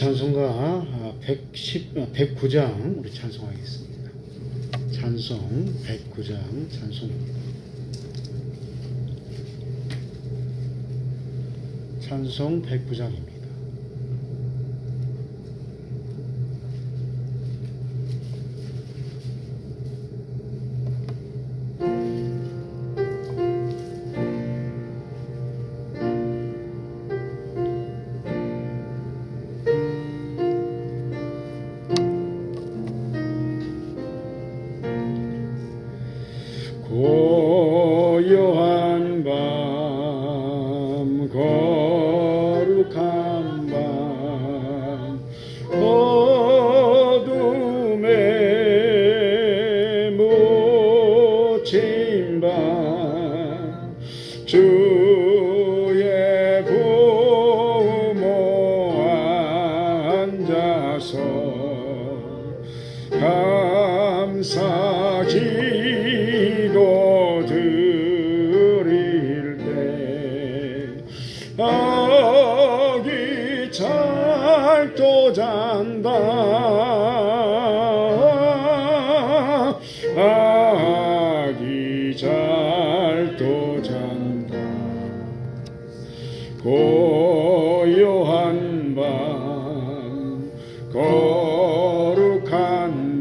찬송가 109장 우리 찬송하겠습니다. 찬송 109장 찬송입니다. 찬송 109장입니다. 고요한 밤 거룩한 밤 어둠에 묻힌 밤 주의 부모 앉아서 감사 기도 드릴 때 아기 잘도 잔다 아기 잘도 잔다 고요한 밤 거룩한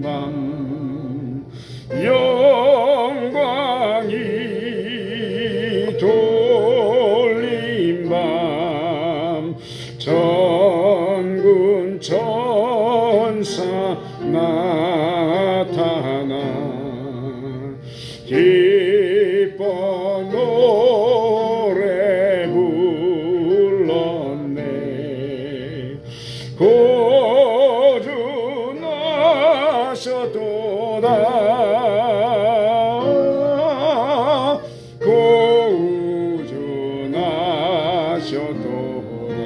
밤 영광이 돌린 밤 전군 천사 나타나 기뻐 노래 불렀네 구주나셨도다 구주나셨도다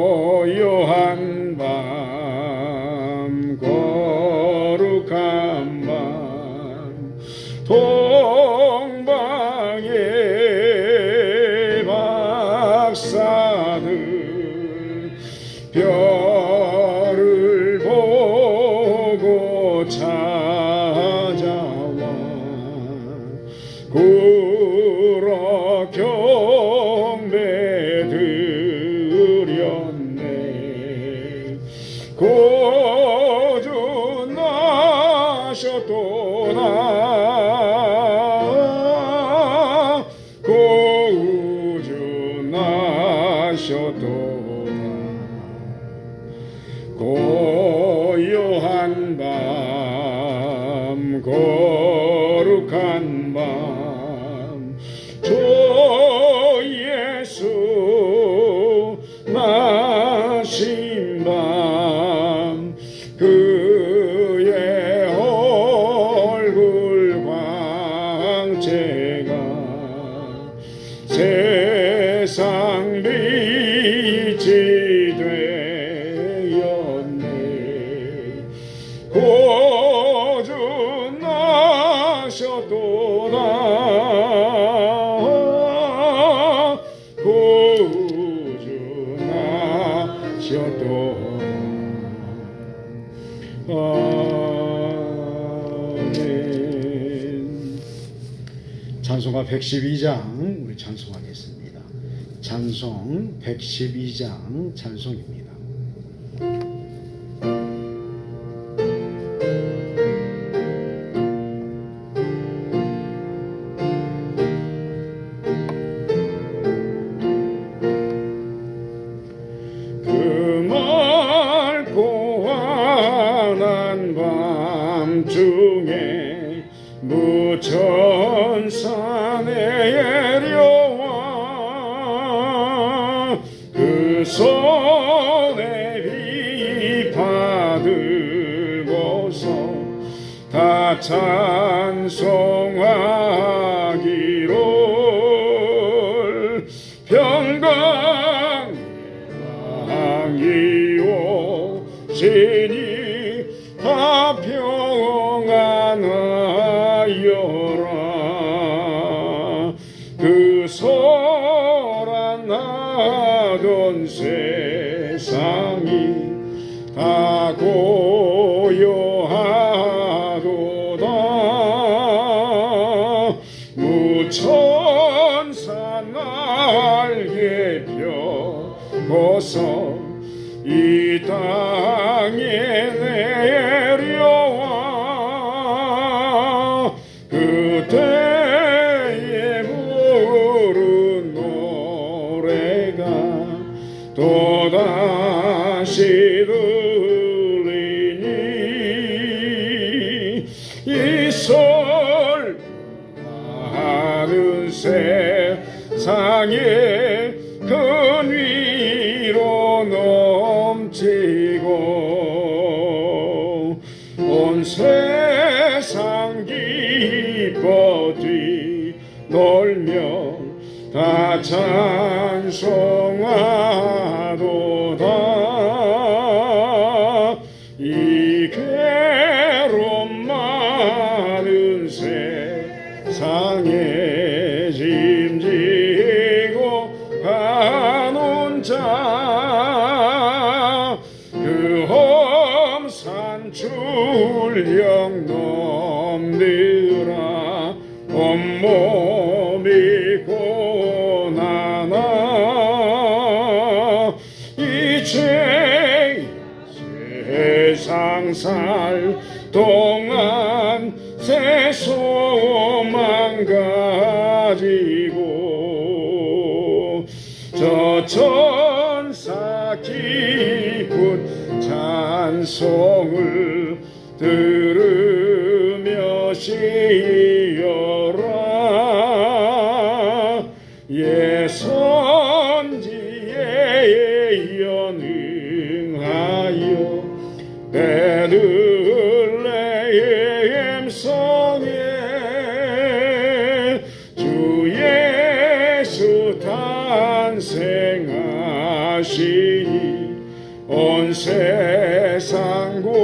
고요한 밤 거룩한 밤 동방의 박사들 별을 보고 찾아와 구러 경배 드렸네 구주 나셨도다 구주 나셨도다 고요한 밤 거룩한 밤 주 예수 나신 밤 그의 얼굴 광채가 세상 빛이 되었네 구주 나셨도다 구주 나셨도다 아멘. 찬송가 112장 우리 찬송하겠습니다. 찬송 112장 찬송입니다. 그 맑고 환한 밤중에 무천산에 내려와 그 손에 비파 들고서 다 찬송하기를 평강이 오시니 다 평안하여라 그 소란하던 새 세상이 다 고요하도다. 무천산 날개 펴고서 이 땅에 내려와 그때에 부른 노래가 또다시 들리니 이 설하는 세상에 큰 위로 넘치고 온 세상 기뻐 뛰놀며 다 찬송하도다. 이 괴로움 많은 세상에 짐지고 가는 자 그 험산 출령 넘느라 온몸이 고난아 이제 세상 살 동안 새 소망 가지고 저 천사 기쁜 찬송을 들으며 쉬어라. 예 선지에 연응하여 베들레헴 성에 주 예수 탄생하시니 온 세상 구주라.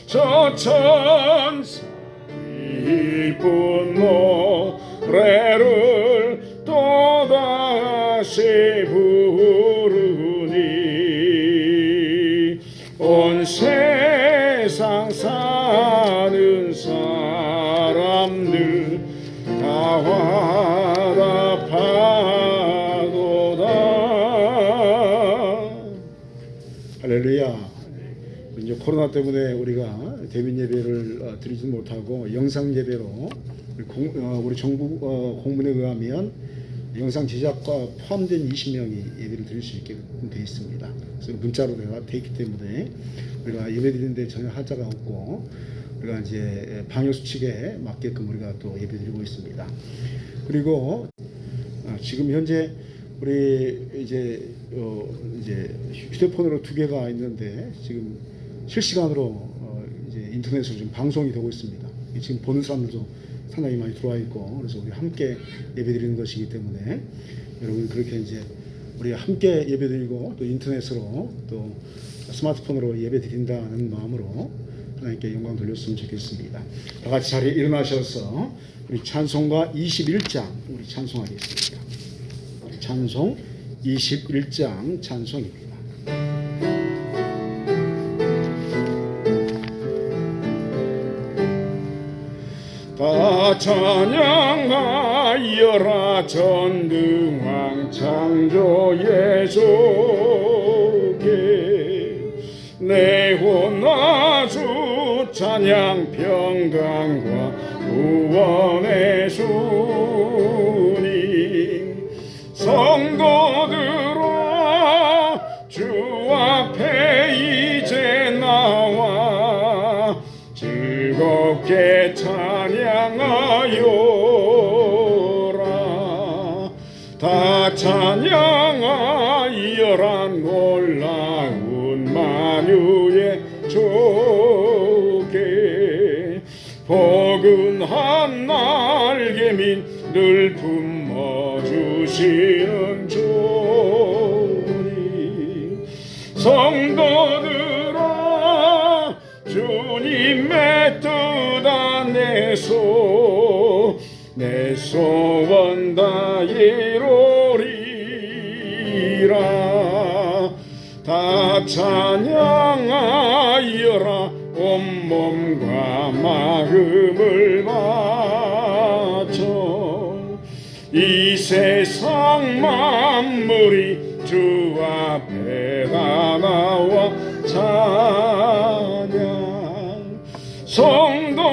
저 천사 기쁜 노래를 또다시 부르니 온 세상 사는 사람들 다 화답하도다. 할렐루야. 이제 코로나 때문에 우리가 대면 예배를 드리지 못하고 영상 예배로 우리 정부 공문에 의하면 영상 제작과 포함된 20명이 예배를 드릴 수 있게 되어 있습니다. 그래서 문자로 내가 돼 있기 때문에 우리가 예배 드리는데 전혀 하자가 없고 우리가 이제 방역 수칙에 맞게끔 우리가 또 예배 드리고 있습니다. 그리고 지금 현재 우리 이제 휴대폰으로 2개가 있는데 지금 실시간으로 이제 인터넷으로 지금 방송이 되고 있습니다. 지금 보는 사람들도 상당히 많이 들어와 있고 그래서 우리 함께 예배드리는 것이기 때문에 여러분 그렇게 이제 우리 함께 예배드리고 또 인터넷으로 또 스마트폰으로 예배드린다는 마음으로 하나님께 영광 돌렸으면 좋겠습니다. 다 같이 자리에 일어나셔서 우리 찬송가 21장 우리 찬송하겠습니다. 찬송 21장 찬송입니다. 다 찬양하여라 전능왕 창조의 주께 내 혼 아주 찬양 평강과 구원의 주님 성도들아 주 앞에 이제 나와 즐겁게 찬양하여라. 다 찬양하여라 놀라운 만유의 주께 포근한 날개민 늘 품어주시는 주님 성도들아 주님의 뜻 안에서 내 소원 다 이루리 다 찬양하여라. 온몸과 마음을 바쳐 이 세상 만물이 주 앞에다 나와 찬양. 성도들아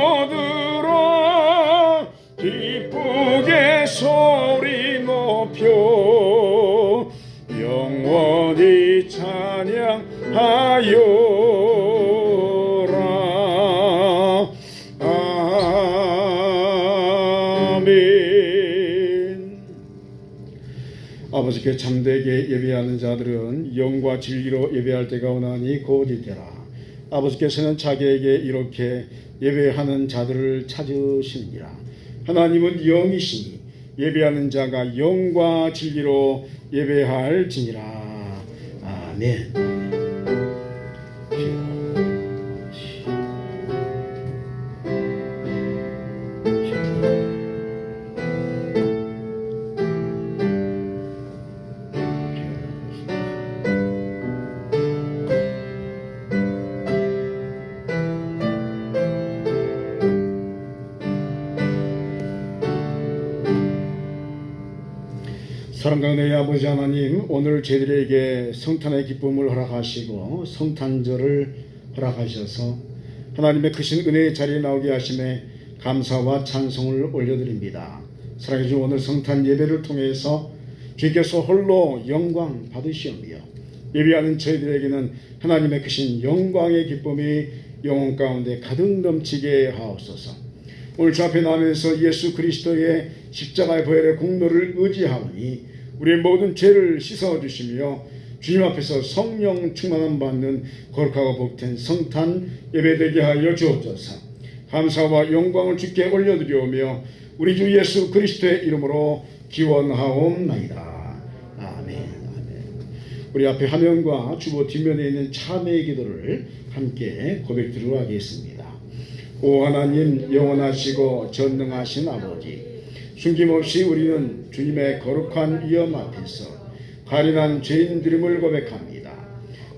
기쁘게 소리 높여 영원히 찬양하여라. 아멘. 아버지께 참되게 예배하는 자들은 영과 진리로 예배할 때가 오나니 곧 이때라. 아버지께서는 자기에게 이렇게 예배하는 자들을 찾으시느니라. 하나님은 영이시니 예배하는 자가 영과 진리로 예배할지니라. 아멘. 사랑하는 내 아버지 하나님, 오늘 저희들에게 성탄의 기쁨을 허락하시고 성탄절을 허락하셔서 하나님의 크신 은혜의 자리에 나오게 하심에 감사와 찬송을 올려드립니다. 사랑해 주신 오늘 성탄 예배를 통해서 주께서 홀로 영광 받으시오며 예배하는 저희들에게는 하나님의 크신 영광의 기쁨이 영혼 가운데 가득 넘치게 하옵소서. 오늘 주 앞에 나오면서 예수 그리스도의 십자가의 보혈의 공로를 의지하오니 우리의 모든 죄를 씻어주시며 주님 앞에서 성령 충만함 받는 거룩하고 복된 성탄 예배되게 하여 주옵소서. 감사와 영광을 주께 올려드리오며 우리 주 예수 그리스도의 이름으로 기원하옵나이다. 아멘. 아멘. 우리 앞에 화면과 주보 뒷면에 있는 참회의 기도를 함께 고백드리도록 하겠습니다. 오 하나님, 영원하시고 전능하신 아버지, 숨김없이 우리는 주님의 거룩한 위엄 앞에서 가련한 죄인들임을 고백합니다.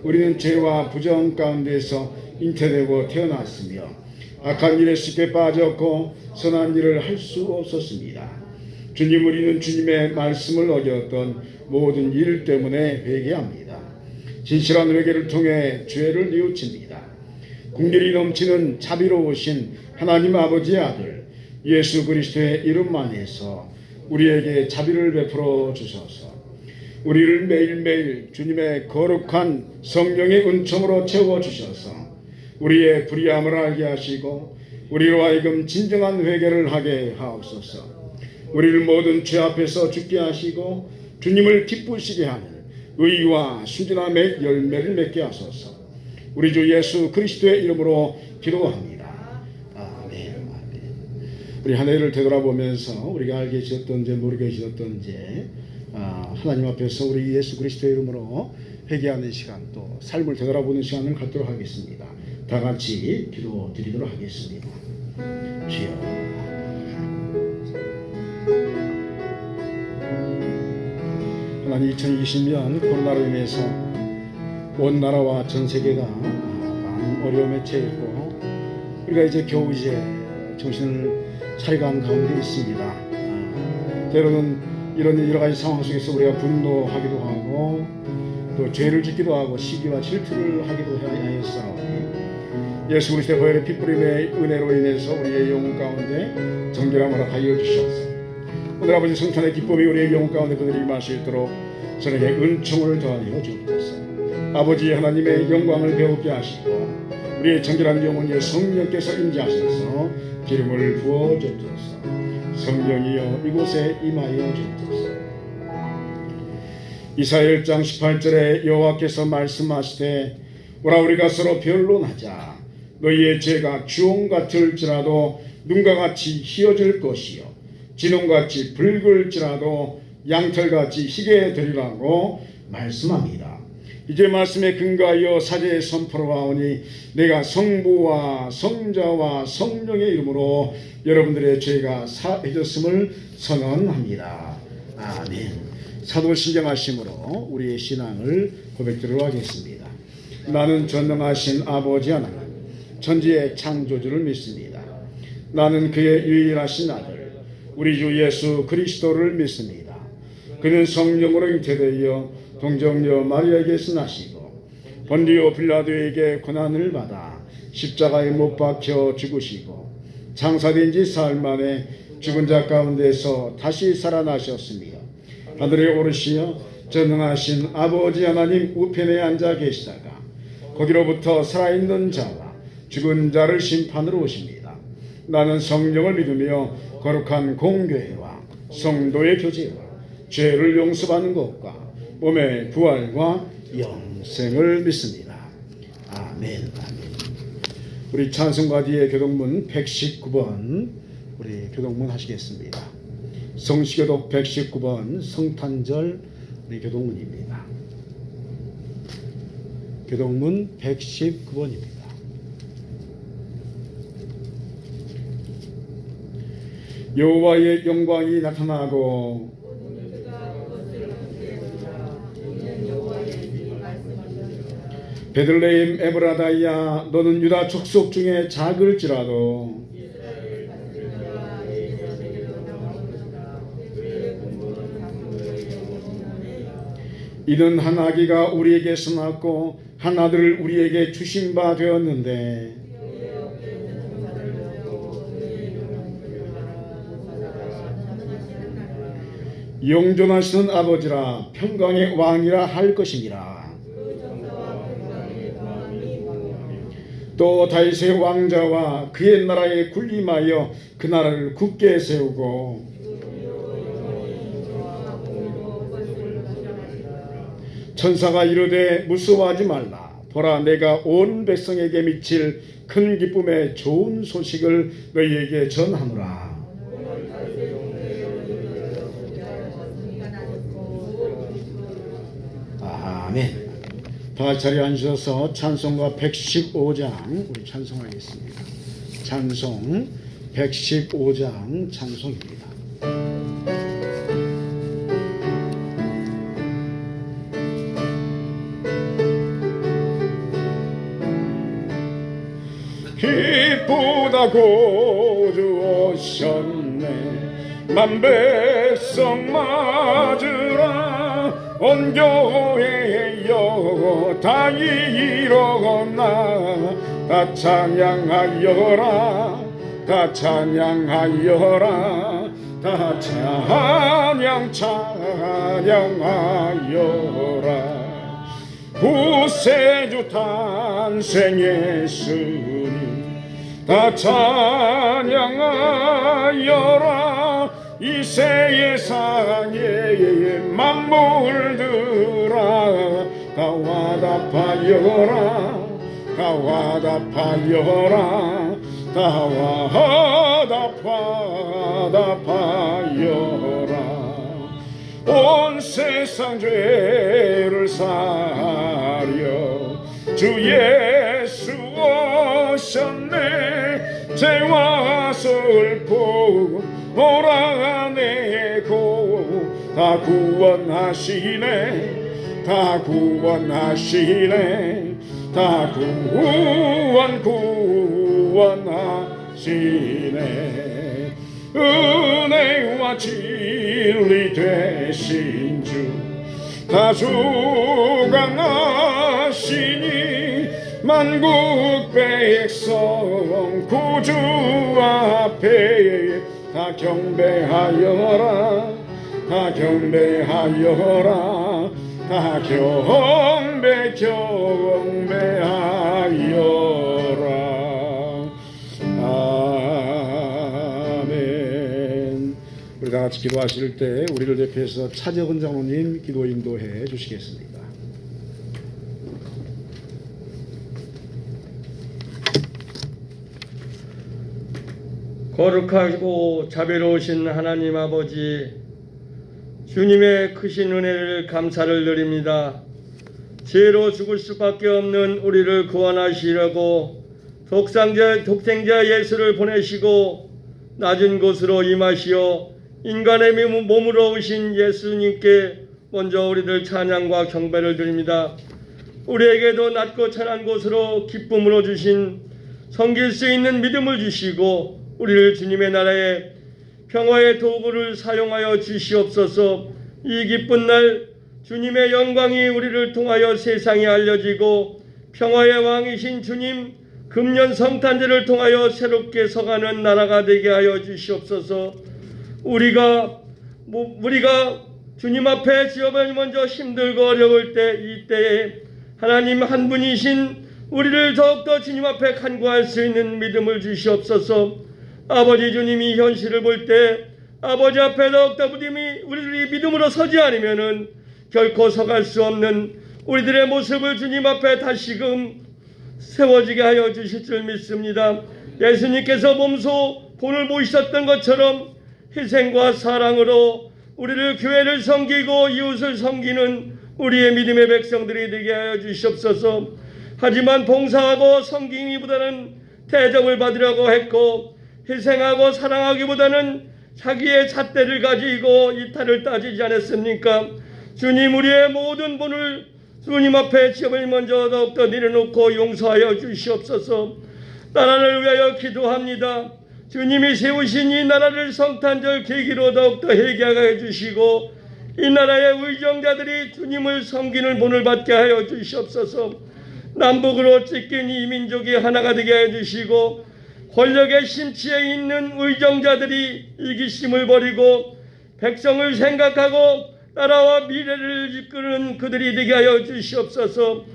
우리는 죄와 부정 가운데서 잉태되고 태어났으며 악한 일에 쉽게 빠졌고 선한 일을 할 수 없었습니다. 주님, 우리는 주님의 말씀을 어겼던 모든 일 때문에 회개합니다. 진실한 회개를 통해 죄를 뉘우칩니다. 긍휼이 넘치는 자비로우신 하나님 아버지의 아들 예수 그리스도의 이름만 해서 우리에게 자비를 베풀어 주소서. 우리를 매일매일 주님의 거룩한 성령의 은총으로 채워주셔서 우리의 불의함을 알게 하시고 우리로 하여금 진정한 회개를 하게 하옵소서. 우리를 모든 죄 앞에서 죽게 하시고 주님을 기쁘시게 하는 의와 순진함의 열매를 맺게 하소서. 우리 주 예수 그리스도의 이름으로 기도합니다. 우리 한 해를 되돌아보면서 우리가 알게 계셨던지 모르게 계셨던지 하나님 앞에서 우리 예수 그리스도의 이름으로 회개하는 시간, 또 삶을 되돌아보는 시간을 갖도록 하겠습니다. 다 같이 기도 드리도록 하겠습니다. 주여, 하나님, 2020년 코로나로 인해서 온 나라와 전 세계가 많은 어려움에 처했고 우리가 이제 겨우 정신을 차려간 가운데 있습니다. 때로는 이런 여러 가지 상황 속에서 우리가 분노하기도 하고 또 죄를 짓기도 하고 시기와 질투를 하기도 하였사오니 예수 그리스도의 보혈의 핏부림의 은혜로 인해서 우리의 영혼 가운데 정결함을 하여 주셔서 오늘 아버지 성탄의 기쁨이 우리의 영혼 가운데 그들이 임할 수 있도록 저에게 은총을 더하여 주옵소서. 아버지 하나님의 영광을 배우게 하시고 우리의 정결한 영혼에 성령께서 임재하셔서 기름을 부어 주옵소서. 성령이여 이곳에 임하여 주옵소서. 이사야 1장 18절에 여호와께서 말씀하시되 오라 우리가 서로 변론하자. 너희의 죄가 주홍같을지라도 눈과 같이 희어질 것이요 진홍같이 붉을지라도 양털같이 희게 되리라고 말씀합니다. 이제 말씀에 근거하여 사제의 선포로 하오니 내가 성부와 성자와 성령의 이름으로 여러분들의 죄가 사해졌음을 선언합니다. 아멘. 사도신경하심으로 우리의 신앙을 고백드리도록 하겠습니다. 나는 전능하신 아버지 하나님 천지의 창조주를 믿습니다. 나는 그의 유일하신 아들 우리 주 예수 그리스도를 믿습니다. 그는 성령으로 잉태되어 동정녀 마리아에게서 나시고 본디오 빌라도에게 고난을 받아 십자가에 못 박혀 죽으시고 장사된 지 사흘 만에 죽은 자 가운데서 다시 살아나셨으며 하늘에 오르시어 전능하신 아버지 하나님 우편에 앉아 계시다가 거기로부터 살아있는 자와 죽은 자를 심판으로 오십니다. 나는 성령을 믿으며 거룩한 공교회와 성도의 교제와 죄를 용서받는 것과 몸의 부활과 영생을 믿습니다. 아멘. 우리 찬송가 뒤에 교동문 119번 우리 교동문 하시겠습니다. 성시교독 119번 성탄절 우리 교동문입니다. 교동문 119번입니다. 여호와의 영광이 나타나고 베들레헴 에브라다야 너는 유다 족속 중에 작을지라도 이는 한 아기가 우리에게서 낳고 한 아들을 우리에게 주신 바 되었는데 영존하시는 아버지라 평강의 왕이라 할 것이니라. 또 다윗의 왕자와 그의 나라에 군림하여 그 나라를 굳게 세우고 천사가 이르되 무서워하지 말라. 보라 내가 온 백성에게 미칠 큰 기쁨의 좋은 소식을 너희에게 전하노라. 아멘. 다 자리에 앉으셔서 찬송가 115장 우리 찬송하겠습니다. 찬송 115장 찬송입니다. 기쁘다고 주오셨네 만백성 맞으라 온 교회여 다 일어나 다 찬양하여라 다 찬양하여라 다 찬양하여라 구세주 탄생 예수님 다 찬양하여라 이 세상에 만물들아 다 와답하여라 다 와답하여라 다 와답하여라 온 세상 죄를 사려 주 예수 오셨네 죄와 슬픔 몰아내고 다 구원하시네 다 구원하시네 다 구원하시네 은혜와 진리 되신 주 다 주강하시니 만국 백성 구주 앞에 다 경배하여라 다 경배하여라 다 경배하여라. 아멘. 우리 다 같이 기도하실 때 우리를 대표해서 차재근 장로님 기도 인도해 주시겠습니다. 거룩하고 자비로우신 하나님 아버지, 주님의 크신 은혜를 감사를 드립니다. 죄로 죽을 수밖에 없는 우리를 구원하시려고 독생자 예수를 보내시고 낮은 곳으로 임하시어 인간의 몸으로 오신 예수님께 먼저 우리들 찬양과 경배를 드립니다. 우리에게도 낮고 찬한 곳으로 기쁨으로 주신 섬길 수 있는 믿음을 주시고 우리를 주님의 나라에 평화의 도구를 사용하여 주시옵소서. 이 기쁜 날 주님의 영광이 우리를 통하여 세상에 알려지고 평화의 왕이신 주님 금년 성탄절을 통하여 새롭게 서가는 나라가 되게 하여 주시옵소서. 우리가 주님 앞에 지어발 먼저 힘들고 어려울 때 이때에 하나님 한 분이신 우리를 더욱더 주님 앞에 간구할 수 있는 믿음을 주시옵소서. 아버지 주님이 현실을 볼 때 아버지 앞에 더욱더 우리들이 믿음으로 서지 않으면은 결코 서갈 수 없는 우리들의 모습을 주님 앞에 다시금 세워지게 하여 주실 줄 믿습니다. 예수님께서 몸소 본을 보이셨던 것처럼 희생과 사랑으로 우리를 교회를 섬기고 이웃을 섬기는 우리의 믿음의 백성들이 되게 하여 주시옵소서. 하지만 봉사하고 섬기기보다는 대접을 받으려고 했고 희생하고 사랑하기보다는 자기의 잣대를 가지고 이탈을 따지지 않았습니까? 주님, 우리의 모든 본을 주님 앞에 지업을 먼저 더욱더 내려놓고 용서하여 주시옵소서. 나라를 위하여 기도합니다. 주님이 세우신 이 나라를 성탄절 계기로 더욱더 회개하게 해주시고 이 나라의 의정자들이 주님을 섬기는 본을 받게 하여 주시옵소서. 남북으로 찢긴 이 민족이 하나가 되게 해주시고 권력의 심취에 있는 의정자들이 이기심을 버리고 백성을 생각하고 나라와 미래를 이끄는 그들이 되게 하여 주시옵소서.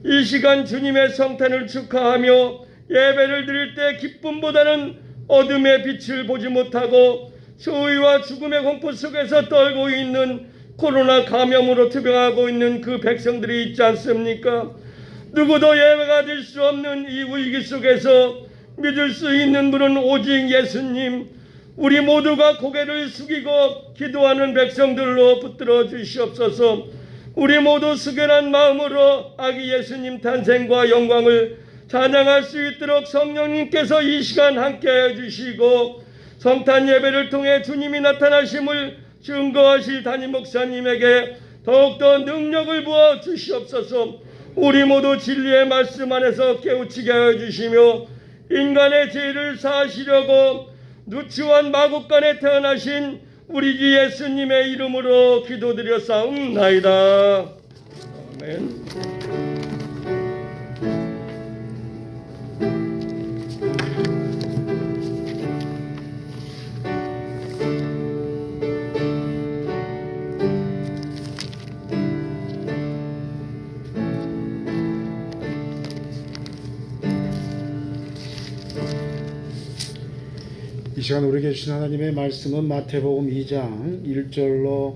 이 시간 주님의 성탄을 축하하며 예배를 드릴 때 기쁨보다는 어둠의 빛을 보지 못하고 소위와 죽음의 공포 속에서 떨고 있는 코로나 감염으로 투병하고 있는 그 백성들이 있지 않습니까? 누구도 예외가 될 수 없는 이 위기 속에서 믿을 수 있는 분은 오직 예수님. 우리 모두가 고개를 숙이고 기도하는 백성들로 붙들어 주시옵소서. 우리 모두 숙연한 마음으로 아기 예수님 탄생과 영광을 찬양할 수 있도록 성령님께서 이 시간 함께해 주시고 성탄 예배를 통해 주님이 나타나심을 증거하실 담임 목사님에게 더욱더 능력을 부어 주시옵소서. 우리 모두 진리의 말씀 안에서 깨우치게 하여 주시며 인간의 죄를 사하시려고 누추한 마국간에 태어나신 우리 주 예수님의 이름으로 기도드렸사옵나이다. 아멘. 이 시간 우리에게 주신 하나님의 말씀은 마태복음 2장 1절로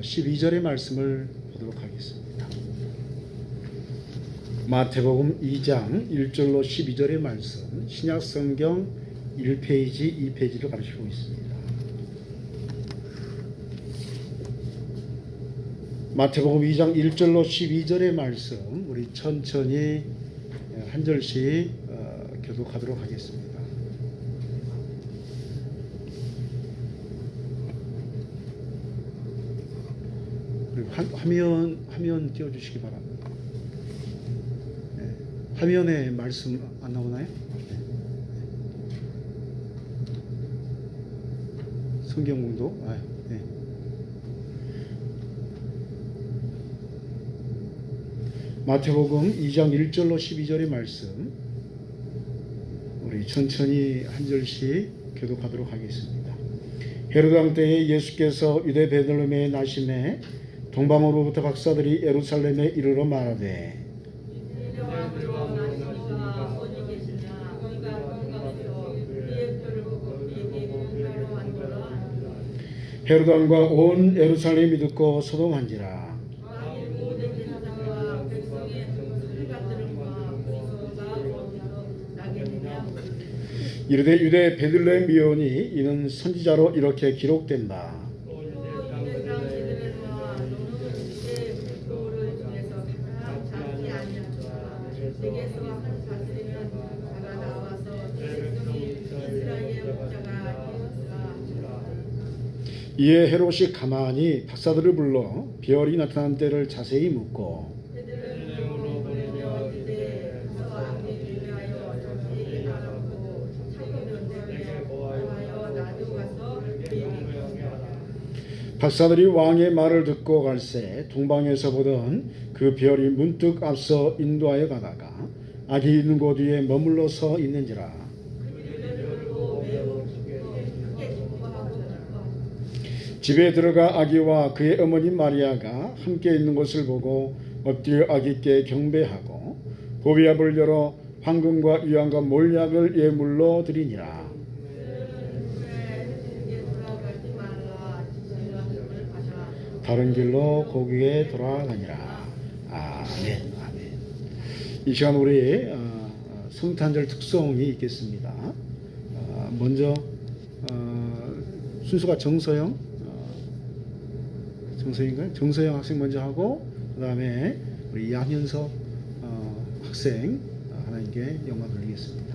12절의 말씀을 보도록 하겠습니다. 마태복음 2장 1절로 12절의 말씀, 신약성경 1페이지, 2페이지를 가르치고 있습니다. 마태복음 2장 1절로 12절의 말씀, 우리 천천히 한 절씩 교독하도록 하겠습니다. 화면 띄워주시기 바랍니다. 네. 화면에 말씀 안 나오나요? 네. 성경 공독. 네. 마태복음 2장 1절로 12절의 말씀, 우리 천천히 한 절씩 교독하도록 하겠습니다. 헤로드 왕 때에 예수께서 유대 베들레헴에 나심에 동방으로부터 박사들이 예루살렘에 이르러 말하되 헤로드 왕과 온 예루살렘이 듣고 소동한지라. 이르되 유대 베들레헴 미온이 이는 선지자로 이렇게 기록된다. 이에 헤롯이 가만히 박사들을 불러 별이 나타난 때를 자세히 묻고 베들레헴으로 보내며 이르되 가서 아기를 위하여 정확히 알아보고 찾으면 되며 보아여 나도 가서 그에게 박사들이 왕의 말을 듣고 갈새 동방에서 보던 그 별이 문득 앞서 인도하여 가다가 아기 있는 곳 위에 머물러 서 있는지라. 집에 들어가 아기와 그의 어머니 마리아가 함께 있는 것을 보고 엎드려 아기께 경배하고 보비압을 열어 황금과 유황과 몰약을 예물로 드리니라. 다른 길로 고국에 돌아가니라. 아멘. 아멘. 이 시간 우리 성탄절 특송이 있겠습니다. 먼저 순서가 정서인가요? 정서영 학생 먼저 하고 그 다음에 우리 양현석 학생 하나님께 영광 돌리겠습니다.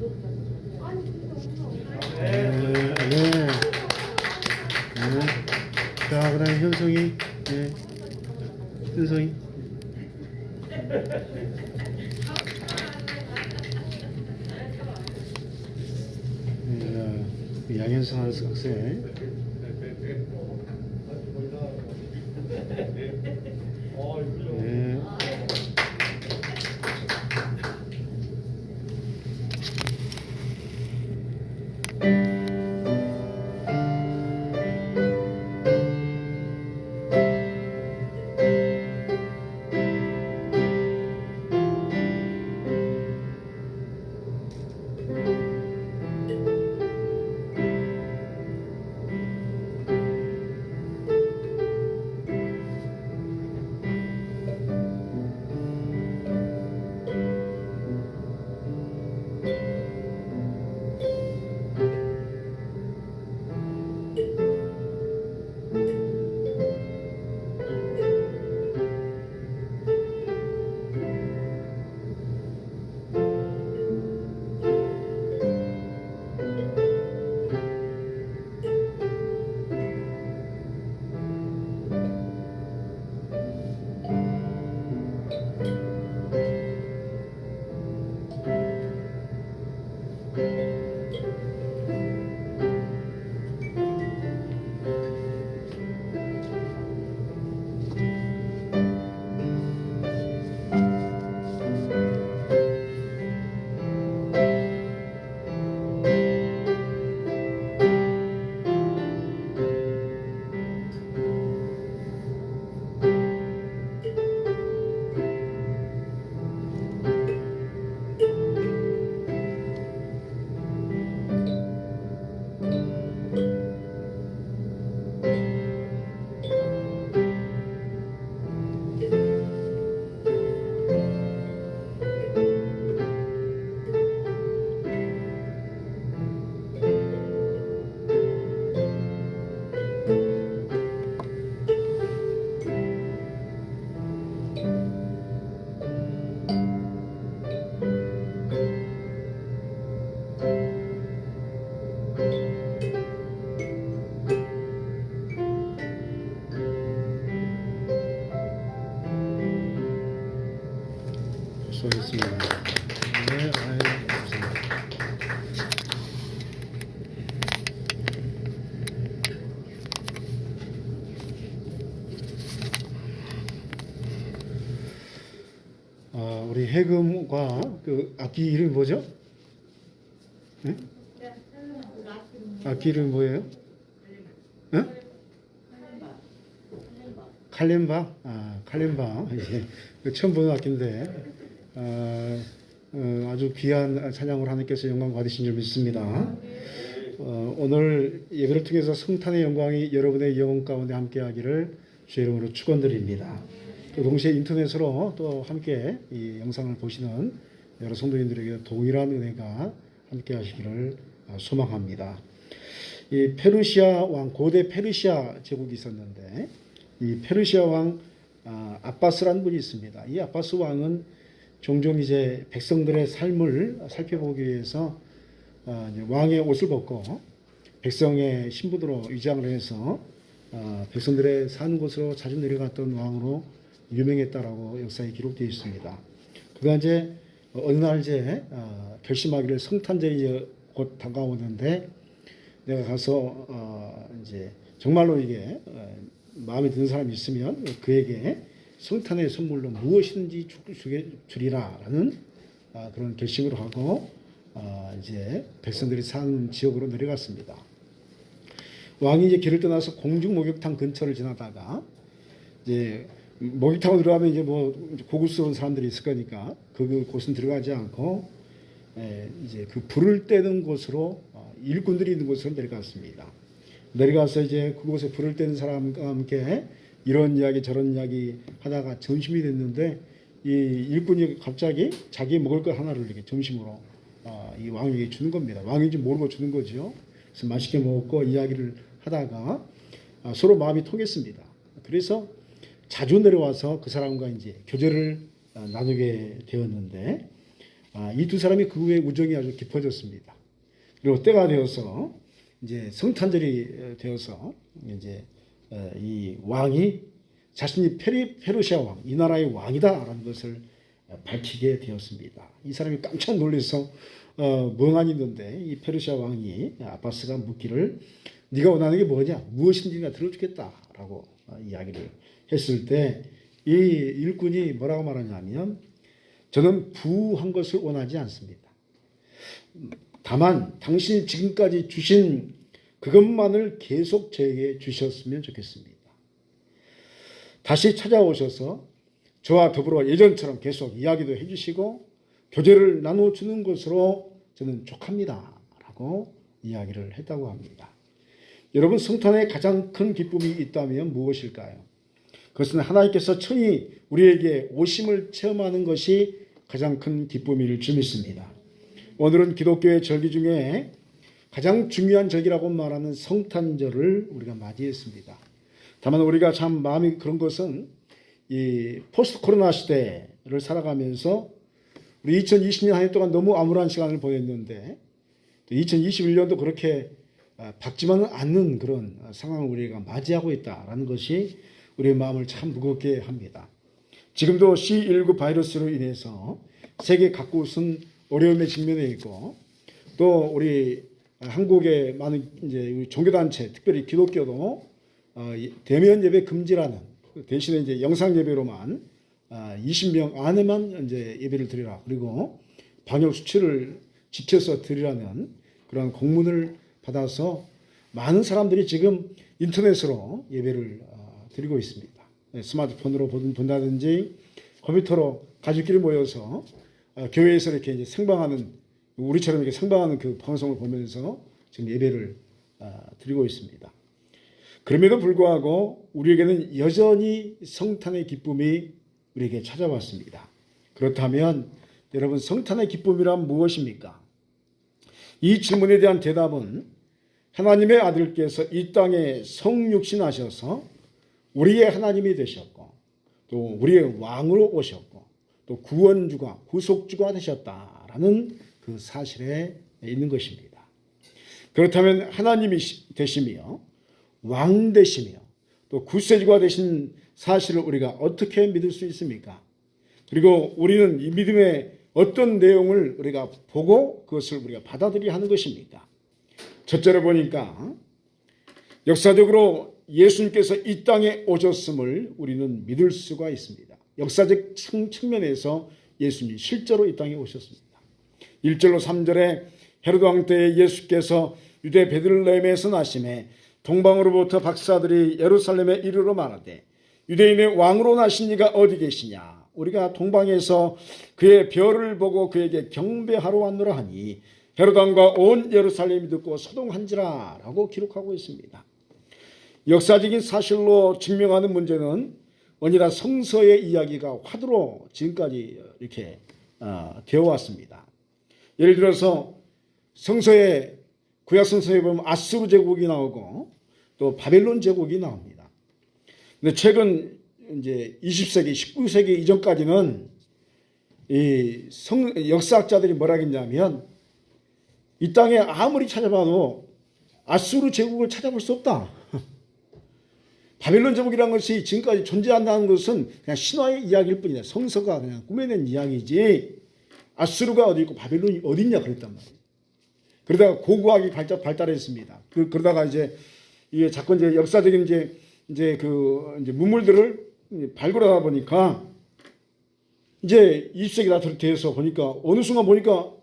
네. 자, 그다음에 현성이. 네. 현성이. 네, 양현성 학생. 네. 수고하셨습니다. 네, 감사합니다. 우리 해금과 그 악기 이름이 뭐죠? 네? 악기 이름이 뭐예요? 네? 칼렘바? 칼렘바. 이제 처음 보는 악기인데, 아주 귀한 찬양을 하나님께서 영광 받으신 줄 믿습니다. 오늘 예배를 통해서 성탄의 영광이 여러분의 영혼 가운데 함께하기를 주의 이름으로 축원드립니다. 또 동시에 인터넷으로 또 함께 이 영상을 보시는 여러 성도님들에게 동일한 은혜가 함께하시기를 소망합니다. 이 페르시아 왕, 고대 페르시아 제국이 있었는데 이 페르시아 왕 아바스라는 분이 있습니다. 이 아바스 왕은 종종 이제 백성들의 삶을 살펴보기 위해서 이제 왕의 옷을 벗고 백성의 신부로 위장을 해서 백성들의 사는 곳으로 자주 내려갔던 왕으로 유명했다라고 역사에 기록되어 있습니다. 그가 이제 어느 날 이제 결심하기를 성탄절이 곧 다가오는데 내가 가서 이제 정말로 이게 마음에 드는 사람이 있으면 그에게 성탄의 선물로 무엇이든지 주리라라는 그런 결심을 하고 이제 백성들이 사는 지역으로 내려갔습니다. 왕이 이제 길을 떠나서 공중 목욕탕 근처를 지나다가 이제 목욕탕으로 들어가면 이제 뭐 고급스러운 사람들이 있을 거니까 그 곳은 들어가지 않고 이제 그 불을 떼는 곳으로 일꾼들이 있는 곳으로 내려갔습니다. 내려가서 이제 그곳에 불을 떼는 사람과 함께 이런 이야기 저런 이야기 하다가 점심이 됐는데 이 일꾼이 갑자기 자기 먹을 것 하나를 이렇게 점심으로 이 왕에게 주는 겁니다. 왕인지 모르고 주는 거죠. 그래서 맛있게 먹고 이야기를 하다가 서로 마음이 통했습니다. 그래서 자주 내려와서 그 사람과 이제 교제를 나누게 되었는데 이 두 사람이 그 후에 우정이 아주 깊어졌습니다. 그리고 때가 되어서 이제 성탄절이 되어서 이제 이 왕이 자신이 페르시아 왕, 이 나라의 왕이다라는 것을 밝히게 되었습니다. 이 사람이 깜짝 놀라서 멍하니 있는데 이 페르시아 왕이 아바스가 묻기를 네가 원하는 게 뭐냐? 무엇인지 내가 들어주겠다라고 이야기를 했을 때 이 일꾼이 뭐라고 말하냐면 저는 부한 것을 원하지 않습니다. 다만 당신이 지금까지 주신 그것만을 계속 저에게 주셨으면 좋겠습니다. 다시 찾아오셔서 저와 더불어 예전처럼 계속 이야기도 해주시고 교제를 나눠주는 것으로 저는 족합니다. 라고 이야기를 했다고 합니다. 여러분, 성탄에 가장 큰 기쁨이 있다면 무엇일까요? 그것은 하나님께서 친히 우리에게 오심을 체험하는 것이 가장 큰 기쁨일 줄 믿습니다. 오늘은 기독교의 절기 중에 가장 중요한 절기라고 말하는 성탄절을 우리가 맞이했습니다. 다만 우리가 참 마음이 그런 것은 이 포스트 코로나 시대를 살아가면서 우리 2020년 한 해 동안 너무 암울한 시간을 보냈는데 또 2021년도 그렇게 밝지만은 않는 그런 상황을 우리가 맞이하고 있다라는 것이 우리의 마음을 참 무겁게 합니다. 지금도 C19 바이러스로 인해서 세계 각곳은 어려움에 직면해 있고 또 우리 한국의 많은 이제 종교단체, 특별히 기독교도 대면 예배 금지라는 대신에 이제 영상 예배로만 20명 안에만 이제 예배를 드리라. 그리고 방역 수칙을 지켜서 드리라는 그런 공문을 받아서 많은 사람들이 지금 인터넷으로 예배를 드리고 있습니다. 스마트폰으로 본다든지 컴퓨터로 가족끼리 모여서 교회에서 이렇게 이제 생방하는 우리처럼 이렇게 생방하는 그 방송을 보면서 지금 예배를 드리고 있습니다. 그럼에도 불구하고 우리에게는 여전히 성탄의 기쁨이 우리에게 찾아왔습니다. 그렇다면 여러분, 성탄의 기쁨이란 무엇입니까? 이 질문에 대한 대답은 하나님의 아들께서 이 땅에 성육신하셔서 우리의 하나님이 되셨고 또 우리의 왕으로 오셨고 또 구원주가 구속주가 되셨다라는 그 사실에 있는 것입니다. 그렇다면 하나님이 되시며 왕 되시며 또 구세주가 되신 사실을 우리가 어떻게 믿을 수 있습니까? 그리고 우리는 이 믿음의 어떤 내용을 우리가 보고 그것을 우리가 받아들여야 하는 것입니까? 첫째로 보니까 역사적으로 예수님께서 이 땅에 오셨음을 우리는 믿을 수가 있습니다. 역사적 측면에서 예수님이 실제로 이 땅에 오셨습니다. 1절로 3절에 헤로드 왕 때 예수께서 유대 베들레헴에서 나심에 동방으로부터 박사들이 예루살렘에 이르러 말하되 유대인의 왕으로 나신 이가 어디 계시냐? 우리가 동방에서 그의 별을 보고 그에게 경배하러 왔노라 하니 헤로드 왕과 온 예루살렘이 듣고 소동한지라 라고 기록하고 있습니다. 역사적인 사실로 증명하는 문제는 언제나 성서의 이야기가 화두로 지금까지 이렇게 되어 왔습니다. 예를 들어서 성서의 구약 성서에 보면 아수르 제국이 나오고 또 바벨론 제국이 나옵니다. 근데 최근 이제 20세기, 19세기 이전까지는 이 역사학자들이 뭐라 했냐면 이 땅에 아무리 찾아봐도 아수르 제국을 찾아볼 수 없다. 바벨론 제국이라는 것이 지금까지 존재한다는 것은 그냥 신화의 이야기일 뿐이다. 성서가 그냥 꾸며낸 이야기지 아수르가 어디 있고 바벨론이 어디 있냐 그랬단 말이에요. 그러다가 고고학이 발달했습니다. 그러다가 이제 이게 자꾸 이제 역사적인 이제 문물들을 발굴하다 보니까 이제 20세기 다 돼서 보니까 어느 순간 보니까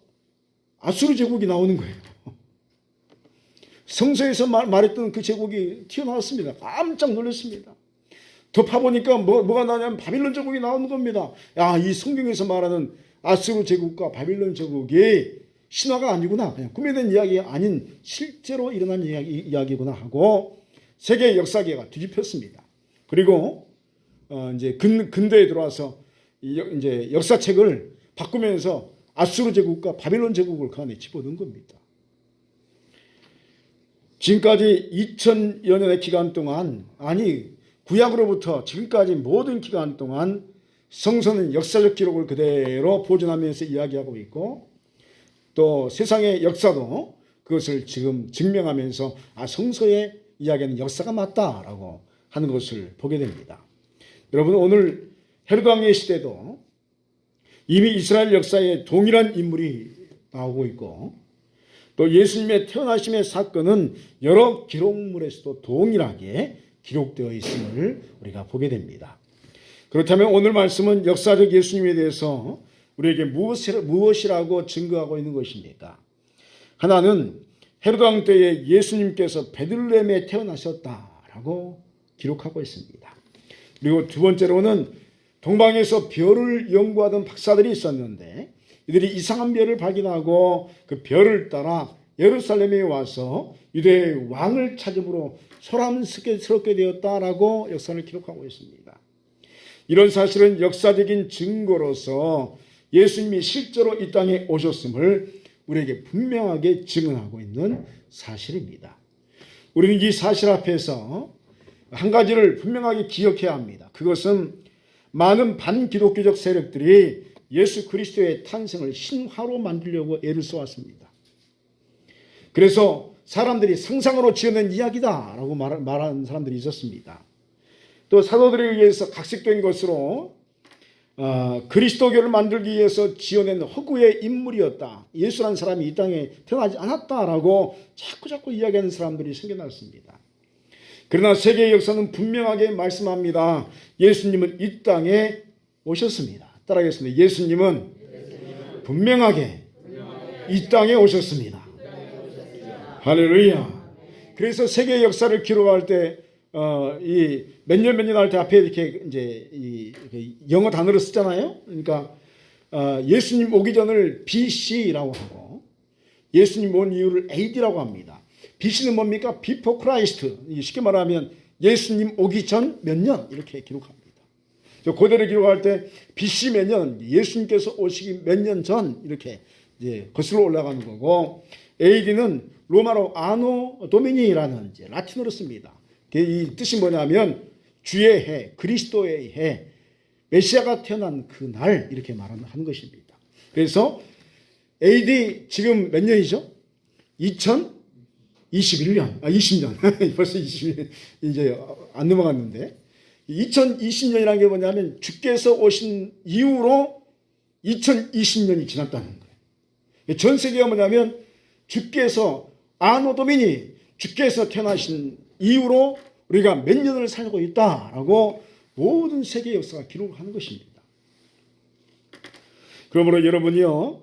아수르 제국이 나오는 거예요. 성서에서 말했던 그 제국이 튀어나왔습니다. 깜짝 놀랐습니다. 더 파보니까 뭐가 나냐면 바빌론 제국이 나오는 겁니다. 야, 이 성경에서 말하는 아수르 제국과 바빌론 제국이 신화가 아니구나. 그냥 꾸며낸 이야기가 아닌 실제로 일어난 이야기구나 하고 세계 역사계가 뒤집혔습니다. 그리고 이제 근대에 들어와서 이제 역사책을 바꾸면서 아수르 제국과 바빌론 제국을 그 안에 집어넣은 겁니다. 지금까지 2000여 년의 기간 동안, 아니 구약으로부터 지금까지 모든 기간 동안 성서는 역사적 기록을 그대로 보존하면서 이야기하고 있고, 또 세상의 역사도 그것을 지금 증명하면서 성서의 이야기는 역사가 맞다라고 하는 것을 보게 됩니다. 여러분, 오늘 헤로드 왕의 시대도 이미 이스라엘 역사에 동일한 인물이 나오고 있고, 또 예수님의 태어나심의 사건은 여러 기록물에서도 동일하게 기록되어 있음을 우리가 보게 됩니다. 그렇다면 오늘 말씀은 역사적 예수님에 대해서 우리에게 무엇이라고 증거하고 있는 것입니까? 하나는 헤로드 왕 때에 예수님께서 베들레헴에 태어나셨다라고 기록하고 있습니다. 그리고 두 번째로는 동방에서 별을 연구하던 박사들이 있었는데, 이들이 이상한 별을 발견하고 그 별을 따라 예루살렘에 와서 유대의 왕을 찾음으로 소란스럽게 되었다라고 역사를 기록하고 있습니다. 이런 사실은 역사적인 증거로서 예수님이 실제로 이 땅에 오셨음을 우리에게 분명하게 증언하고 있는 사실입니다. 우리는 이 사실 앞에서 한 가지를 분명하게 기억해야 합니다. 그것은 많은 반기독교적 세력들이 예수 그리스도의 탄생을 신화로 만들려고 애를 써왔습니다. 그래서 사람들이 상상으로 지어낸 이야기다라고 말하는 사람들이 있었습니다. 또 사도들에 의해서 각색된 것으로 그리스도교를 만들기 위해서 지어낸 허구의 인물이었다, 예수라는 사람이 이 땅에 태어나지 않았다라고 자꾸 이야기하는 사람들이 생겨났습니다. 그러나 세계의 역사는 분명하게 말씀합니다. 예수님은 이 땅에 오셨습니다. 따라하겠습니다. 예수님은 분명하게 이 땅에 오셨습니다. 할렐루야. 그래서 세계의 역사를 기록할 때 이 몇 년 할 때 앞에 이렇게 이제 이 영어 단어를 쓰잖아요. 그러니까 예수님 오기 전을 BC라고 하고, 예수님 온 이후를 AD라고 합니다. BC는 뭡니까? Before Christ. 쉽게 말하면 예수님 오기 전 몇 년 이렇게 기록합니다. 고대를 기록할 때 BC 몇 년, 예수님께서 오시기 몇 년 전 이렇게 이제 거슬러 올라가는 거고, AD는 로마로 아노 도미니라는 이제 라틴어로 씁니다. 이 뜻이 뭐냐면 주의 해, 그리스도의 해, 메시아가 태어난 그 날 이렇게 말하는 것입니다. 그래서 AD 지금 몇 년이죠? 2021년, 20년 벌써 20년 이제 안 넘어갔는데, 2020년이라는 게 뭐냐면 주께서 오신 이후로 2020년이 지났다는 거예요. 전 세계가 뭐냐면 주께서 아노도미니, 주께서 태어나신 이후로 우리가 몇 년을 살고 있다라고 모든 세계 역사가 기록을 하는 것입니다. 그러므로 여러분이요,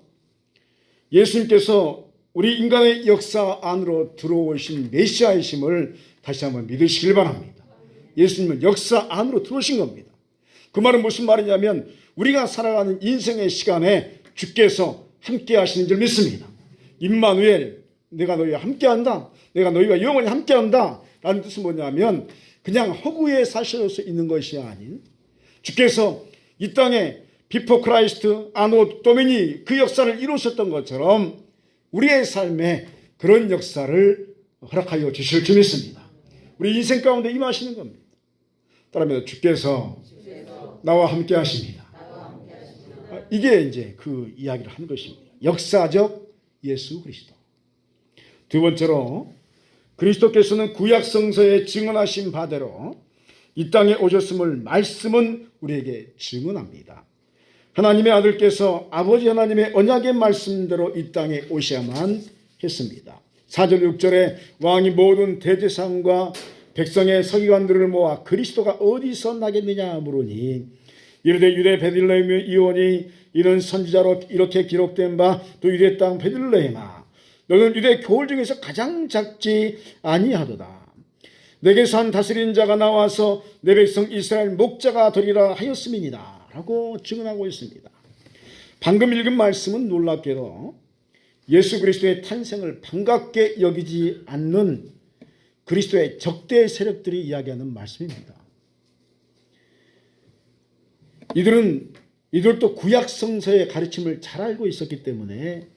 예수님께서 우리 인간의 역사 안으로 들어오신 메시아이심을 다시 한번 믿으시길 바랍니다. 예수님은 역사 안으로 들어오신 겁니다. 그 말은 무슨 말이냐면 우리가 살아가는 인생의 시간에 주께서 함께 하시는 줄 믿습니다. 임마누엘, 내가 너희와 함께한다, 내가 너희와 영원히 함께한다 라는 뜻은 뭐냐면 그냥 허구의 사실로서 있는 것이 아닌, 주께서 이 땅에 비포 크라이스트 아노 도미니 그 역사를 이루셨던 것처럼 우리의 삶에 그런 역사를 허락하여 주실 줄 믿습니다. 우리 인생 가운데 임하시는 겁니다. 따라합니다. 주께서 나와 함께 하십니다. 이게 이제 그 이야기를 하는 것입니다. 역사적 예수 그리스도. 두 번째로, 그리스도께서는 구약 성서에 증언하신 바대로 이 땅에 오셨음을 말씀은 우리에게 증언합니다. 하나님의 아들께서 아버지 하나님의 언약의 말씀대로 이 땅에 오셔야만 했습니다. 4절 6절에 왕이 모든 대제사장과 백성의 서기관들을 모아 그리스도가 어디서 나겠느냐 물으니 이르되 유대 베들레헴 이오니 이는 선지자로 이렇게 기록된 바 또 유대 땅 베들레헴아 너는 유대 교울 중에서 가장 작지 아니하도다. 내게서 한 다스리는 자가 나와서 내 백성 이스라엘 목자가 되리라 하였음이니라 라고 증언하고 있습니다. 방금 읽은 말씀은 놀랍게도 예수 그리스도의 탄생을 반갑게 여기지 않는 그리스도의 적대 세력들이 이야기하는 말씀입니다. 이들도 구약 성서의 가르침을 잘 알고 있었기 때문에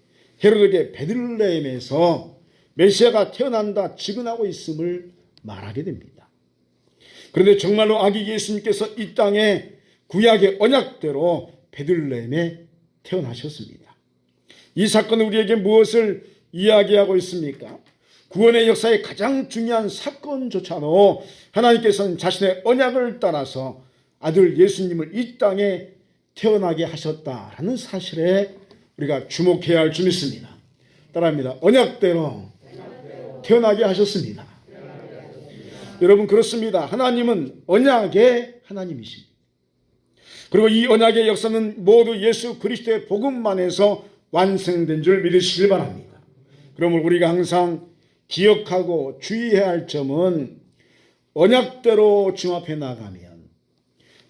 헤로드에게 베들레헴에서 메시아가 태어난다 증언하고 있음을 말하게 됩니다. 그런데 정말로 아기 예수님께서 이 땅에 구약의 언약대로 베들레헴에 태어나셨습니다. 이 사건은 우리에게 무엇을 이야기하고 있습니까? 구원의 역사의 가장 중요한 사건조차도 하나님께서는 자신의 언약을 따라서 아들 예수님을 이 땅에 태어나게 하셨다라는 사실에 우리가 주목해야 할 줄 믿습니다. 따라합니다. 언약대로 태어나게 하셨습니다. 여러분, 그렇습니다. 하나님은 언약의 하나님이십니다. 그리고 이 언약의 역사는 모두 예수 그리스도의 복음만에서 완성된 줄 믿으시길 바랍니다. 그러므로 우리가 항상 기억하고 주의해야 할 점은 언약대로 중합해 나가면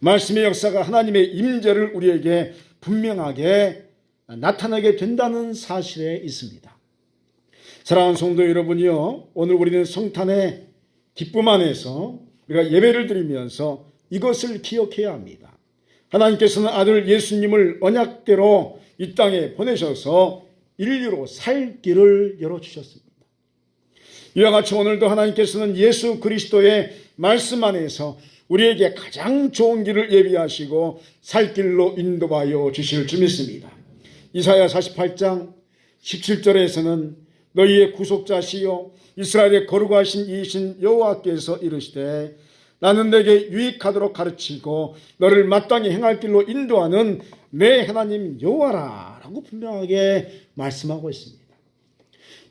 말씀의 역사가 하나님의 임재를 우리에게 분명하게 나타나게 된다는 사실에 있습니다. 사랑하는 성도 여러분이요, 오늘 우리는 성탄의 기쁨 안에서 우리가 예배를 드리면서 이것을 기억해야 합니다. 하나님께서는 아들 예수님을 언약대로 이 땅에 보내셔서 인류로 살 길을 열어주셨습니다. 이와 같이 오늘도 하나님께서는 예수 그리스도의 말씀 안에서 우리에게 가장 좋은 길을 예비하시고 살 길로 인도하여 주실 줄 믿습니다. 이사야 48장 17절에서는 너희의 구속자시요 이스라엘의 거룩하신 이신 여호와께서 이르시되 나는 내게 유익하도록 가르치고 너를 마땅히 행할 길로 인도하는 내 하나님 여호와라 라고 분명하게 말씀하고 있습니다.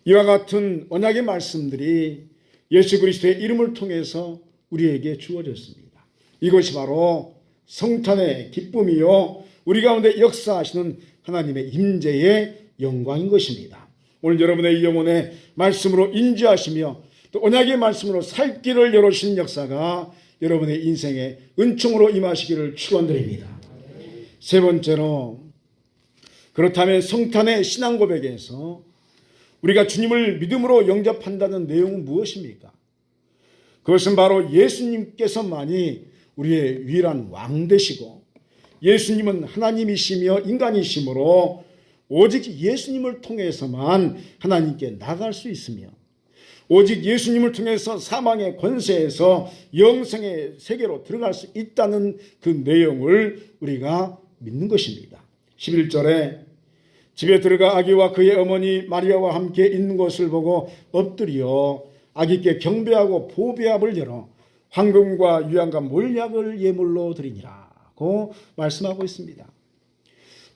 이와 같은 언약의 말씀들이 예수 그리스도의 이름을 통해서 우리에게 주어졌습니다. 이것이 바로 성탄의 기쁨이요 우리 가운데 역사하시는 하나님의 임재의 영광인 것입니다. 오늘 여러분의 이 영혼의 말씀으로 인지하시며 또 언약의 말씀으로 살 길을 열어주신 역사가 여러분의 인생에 은총으로 임하시기를 축원드립니다. 세 번째로, 그렇다면 성탄의 신앙 고백에서 우리가 주님을 믿음으로 영접한다는 내용은 무엇입니까? 그것은 바로 예수님께서만이 우리의 유일한 왕 되시고 예수님은 하나님이시며 인간이시므로 오직 예수님을 통해서만 하나님께 나갈 수 있으며 오직 예수님을 통해서 사망의 권세에서 영생의 세계로 들어갈 수 있다는 그 내용을 우리가 믿는 것입니다. 11절에 집에 들어가 아기와 그의 어머니 마리아와 함께 있는 것을 보고 엎드려 아기께 경배하고 보배압을 열어 황금과 유향과 몰약을 예물로 드리니라고 말씀하고 있습니다.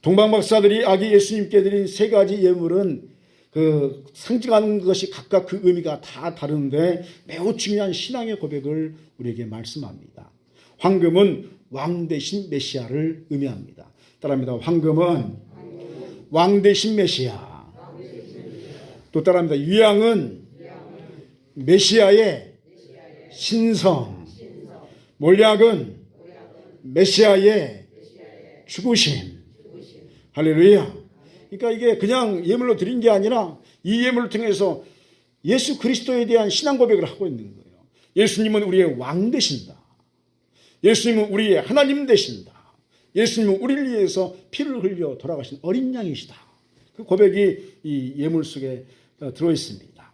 동방박사들이 아기 예수님께 드린 세 가지 예물은 그 상징하는 것이 각각 그 의미가 다 다른데 매우 중요한 신앙의 고백을 우리에게 말씀합니다. 황금은 왕 대신 메시아를 의미합니다. 따라합니다. 황금은 왕 대신 메시아. 또 따라합니다. 유향은 메시아의 신성. 몰약은 메시아의 죽으심. 할렐루야. 그러니까 이게 그냥 예물로 드린 게 아니라 이 예물을 통해서 예수 그리스도에 대한 신앙 고백을 하고 있는 거예요. 예수님은 우리의 왕 되신다. 예수님은 우리의 하나님 되신다. 예수님은 우리를 위해서 피를 흘려 돌아가신 어린 양이시다. 그 고백이 이 예물 속에 들어있습니다.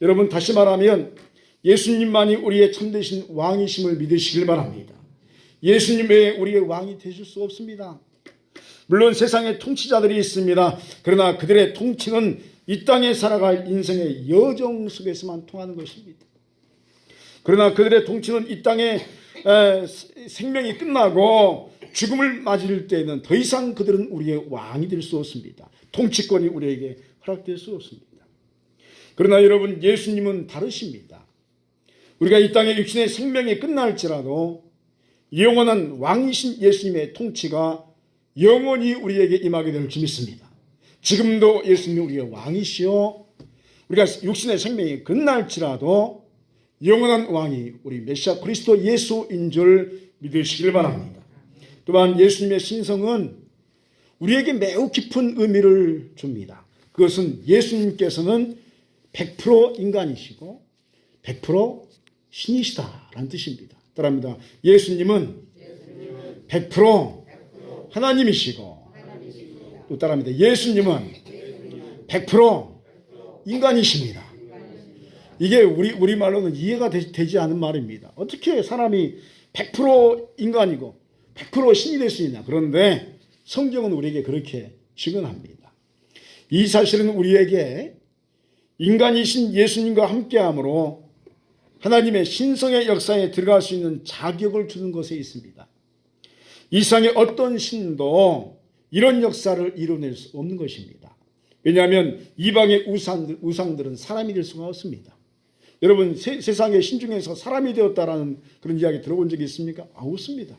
여러분, 다시 말하면 예수님만이 우리의 참되신 왕이심을 믿으시길 바랍니다. 예수님 외에 우리의 왕이 되실 수 없습니다. 물론 세상에 통치자들이 있습니다. 그러나 그들의 통치는 이 땅에 살아갈 인생의 여정 속에서만 통하는 것입니다. 그러나 그들의 통치는 이 땅에 생명이 끝나고 죽음을 맞을 때에는 더 이상 그들은 우리의 왕이 될 수 없습니다. 통치권이 우리에게 허락될 수 없습니다. 그러나 여러분, 예수님은 다르십니다. 우리가 이 땅의 육신의 생명이 끝날지라도 영원한 왕이신 예수님의 통치가 영원히 우리에게 임하게 될 줄 믿습니다. 지금도 예수님이 우리의 왕이시오. 우리가 육신의 생명이 끝날지라도 영원한 왕이 우리 메시아 그리스도 예수인 줄 믿으시길 바랍니다. 또한 예수님의 신성은 우리에게 매우 깊은 의미를 줍니다. 그것은 예수님께서는 100% 인간이시고 100% 신이시다라는 뜻입니다. 따라합니다. 예수님은 100% 하나님이시고 또 따라합니다. 예수님은 100% 인간이십니다. 이게 우리말로는 이해가 되지 않은 말입니다. 어떻게 사람이 100% 인간이고 100% 신이 될 수 있냐? 그런데 성경은 우리에게 그렇게 증언합니다. 이 사실은 우리에게 인간이신 예수님과 함께함으로 하나님의 신성의 역사에 들어갈 수 있는 자격을 주는 것에 있습니다. 이 세상의 어떤 신도 이런 역사를 이뤄낼 수 없는 것입니다. 왜냐하면 이방의 우상들은 사람이 될 수가 없습니다. 여러분 세상의 신 중에서 사람이 되었다라는 그런 이야기 들어본 적이 있습니까? 없습니다.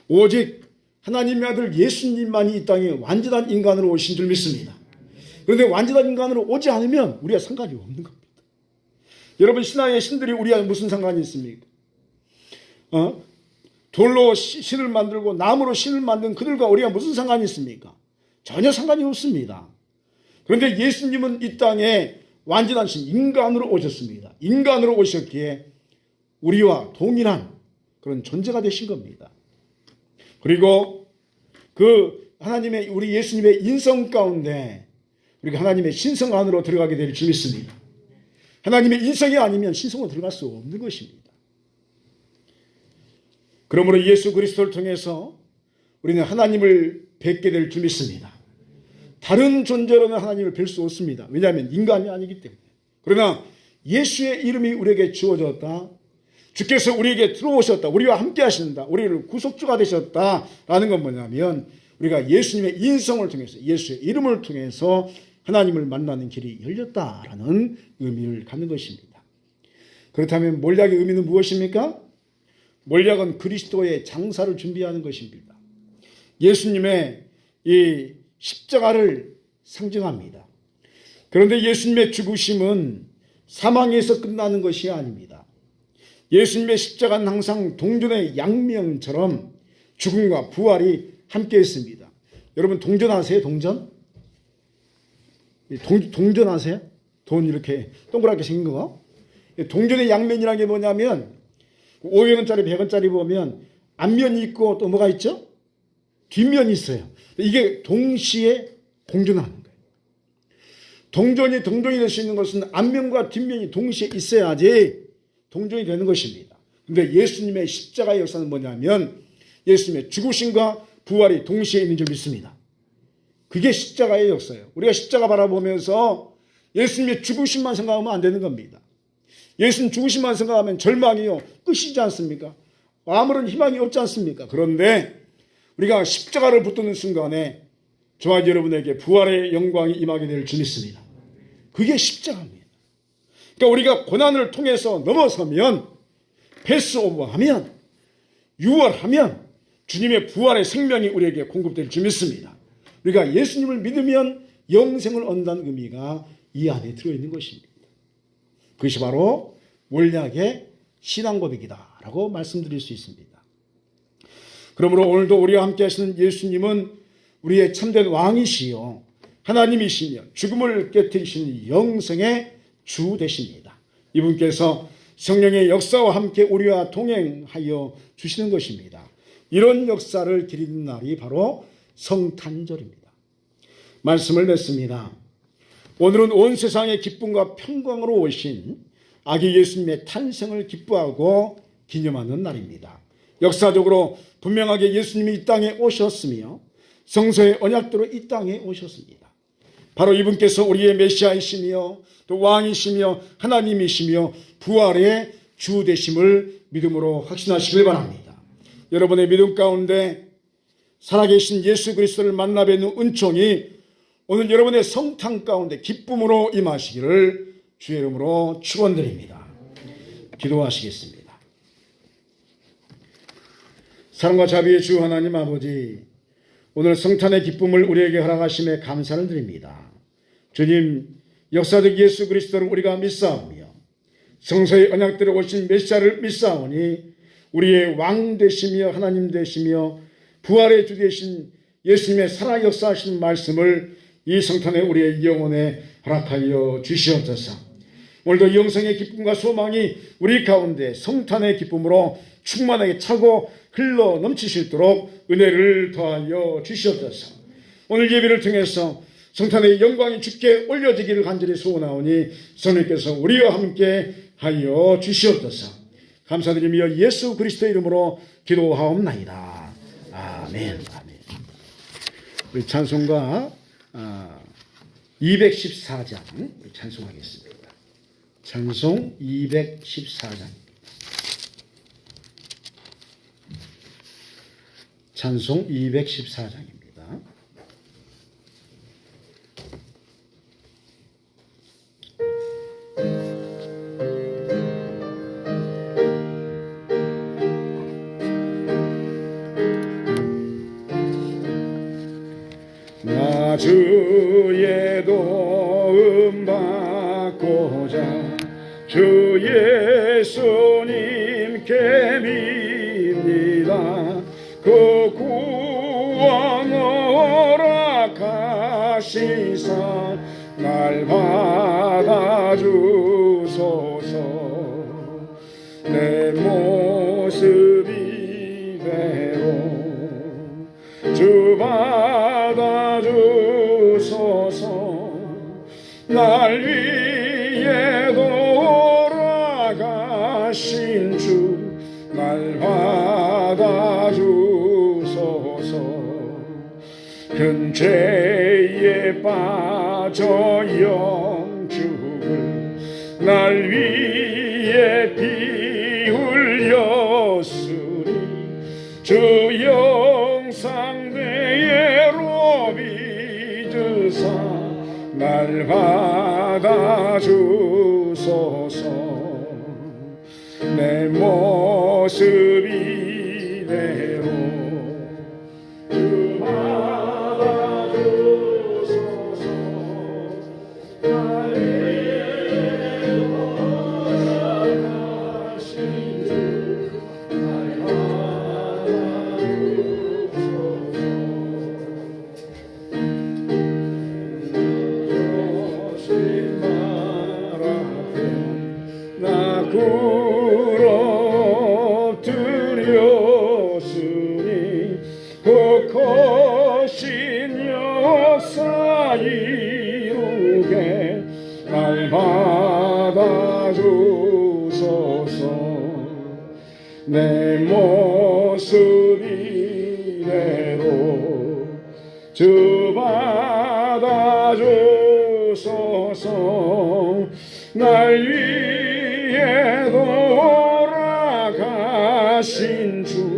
오직 하나님의 아들 예수님만이 이 땅에 완전한 인간으로 오신 줄 믿습니다. 그런데 완전한 인간으로 오지 않으면 우리가 상관이 없는 겁니다. 여러분 신앙의 신들이 우리와 무슨 상관이 있습니까? 돌로 신을 만들고 나무로 신을 만든 그들과 우리가 무슨 상관이 있습니까? 전혀 상관이 없습니다. 그런데 예수님은 이 땅에 완전한 신 인간으로 오셨습니다. 인간으로 오셨기에 우리와 동일한 그런 존재가 되신 겁니다. 그리고 그 하나님의 우리 예수님의 인성 가운데 우리가 하나님의 신성 안으로 들어가게 될 줄 믿습니다. 하나님의 인성이 아니면 신성으로 들어갈 수 없는 것입니다. 그러므로 예수 그리스도를 통해서 우리는 하나님을 뵙게 될 줄 믿습니다. 다른 존재로는 하나님을 뵐 수 없습니다. 왜냐하면 인간이 아니기 때문에. 그러나 예수의 이름이 우리에게 주어졌다. 주께서 우리에게 들어오셨다. 우리와 함께 하신다. 우리를 구속주가 되셨다라는 건 뭐냐면 우리가 예수님의 인성을 통해서 예수의 이름을 통해서 하나님을 만나는 길이 열렸다라는 의미를 갖는 것입니다. 그렇다면 몰약의 의미는 무엇입니까? 몰약은 그리스도의 장사를 준비하는 것입니다. 예수님의 이 십자가를 상징합니다. 그런데 예수님의 죽으심은 사망에서 끝나는 것이 아닙니다. 예수님의 십자가는 항상 동전의 양면처럼 죽음과 부활이 함께 있습니다. 여러분 동전 아세요? 동전 아세요? 돈 이렇게 동그랗게 생긴 거. 동전의 양면이라는 게 뭐냐면 500원짜리 100원짜리 보면 앞면이 있고 또 뭐가 있죠? 뒷면이 있어요. 이게 동시에 공존하는 거예요. 동전이 될 수 있는 것은 앞면과 뒷면이 동시에 있어야지 동전이 되는 것입니다. 그런데 예수님의 십자가의 역사는 뭐냐면 예수님의 죽으심과 부활이 동시에 있는 줄 믿습니다. 그게 십자가의 역사예요. 우리가 십자가 바라보면서 예수님의 죽으심만 생각하면 안 되는 겁니다. 예수님 죽으심만 생각하면 절망이요 끝이지 않습니까? 아무런 희망이 없지 않습니까? 그런데 우리가 십자가를 붙드는 순간에 저와 여러분에게 부활의 영광이 임하게 될 줄 믿습니다. 그게 십자가입니다. 그러니까 우리가 고난을 통해서 넘어서면 패스오버하면 유월하면 주님의 부활의 생명이 우리에게 공급될 줄 믿습니다. 우리가 예수님을 믿으면 영생을 얻는다는 의미가 이 안에 들어있는 것입니다. 그것이 바로 몰약의 신앙 고백이다라고 말씀드릴 수 있습니다. 그러므로 오늘도 우리와 함께 하시는 예수님은 우리의 참된 왕이시요 하나님이시며 죽음을 깨뜨리시는 영생의 주 되십니다. 이분께서 성령의 역사와 함께 우리와 동행하여 주시는 것입니다. 이런 역사를 기리는 날이 바로 성탄절입니다. 말씀을 맺습니다. 오늘은 온 세상의 기쁨과 평강으로 오신 아기 예수님의 탄생을 기뻐하고 기념하는 날입니다. 역사적으로 분명하게 예수님이 이 땅에 오셨으며 성서의 언약대로 이 땅에 오셨습니다. 바로 이분께서 우리의 메시아이시며 또 왕이시며 하나님이시며 부활의 주 되심을 믿음으로 확신하시길 바랍니다. 여러분의 믿음 가운데 살아계신 예수 그리스도를 만나 뵙는 은총이 오늘 여러분의 성탄 가운데 기쁨으로 임하시기를 주의 이름으로 축원드립니다. 기도하시겠습니다. 사랑과 자비의 주 하나님 아버지, 오늘 성탄의 기쁨을 우리에게 허락하심에 감사를 드립니다. 주님, 역사적 예수 그리스도를 우리가 믿사오며 성서의 언약대로 오신 메시아를 믿사오니 우리의 왕 되시며 하나님 되시며 부활의 주 되신 예수님의 살아 역사하신 말씀을 이 성탄에 우리의 영혼에 허락하여 주시옵소서. 오늘도 영생의 기쁨과 소망이 우리 가운데 성탄의 기쁨으로 충만하게 차고 흘러 넘치실 수 있도록 은혜를 더하여 주시옵소서. 오늘 예배를 통해서 성탄의 영광이 주께 올려지기를 간절히 소원하오니 성령께서 우리와 함께 하여 주시옵소서. 감사드리며 예수 그리스도의 이름으로 기도하옵나이다. 아멘. 아멘. 우리 찬송가 214장 찬송하겠습니다. 찬송 214장. 찬송 214장입니다. 나 주의 도움 받고자 주 예수님께 밉니다. 그 구원 허락하시사 날 받아주소서. 내 모습 이대로 주 받아주소서. 날 위해 돌아가신 주 날 받아주소서. 큰 죄에 빠져 영죽을 날 위해 피 흘렸으니 주 영상대로 믿으사 날 받아주소서. 내 모습 이대로 주 받아주소서. 날 위해 돌아가신 주 날 받아주소서. 나 부러뜨렸으니 그 거신 역사 이루게 날 받아주소서. 내 모습 이대로 주 받아주소서. 날 위해 돌아가신 주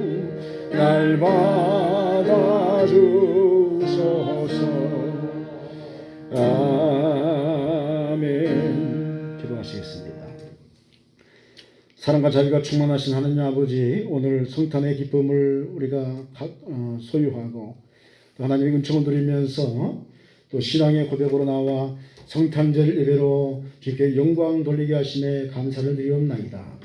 날 받아주소서. 아멘. 기도하시겠습니다. 사랑과 자비가 충만하신 하나님 아버지, 오늘 성탄의 기쁨을 우리가 소유하고 또 하나님의 은총을 누리면서 또 신앙의 고백으로 나와 성탄절 예배로 주께 영광 돌리게 하심에 감사를 드리옵나이다.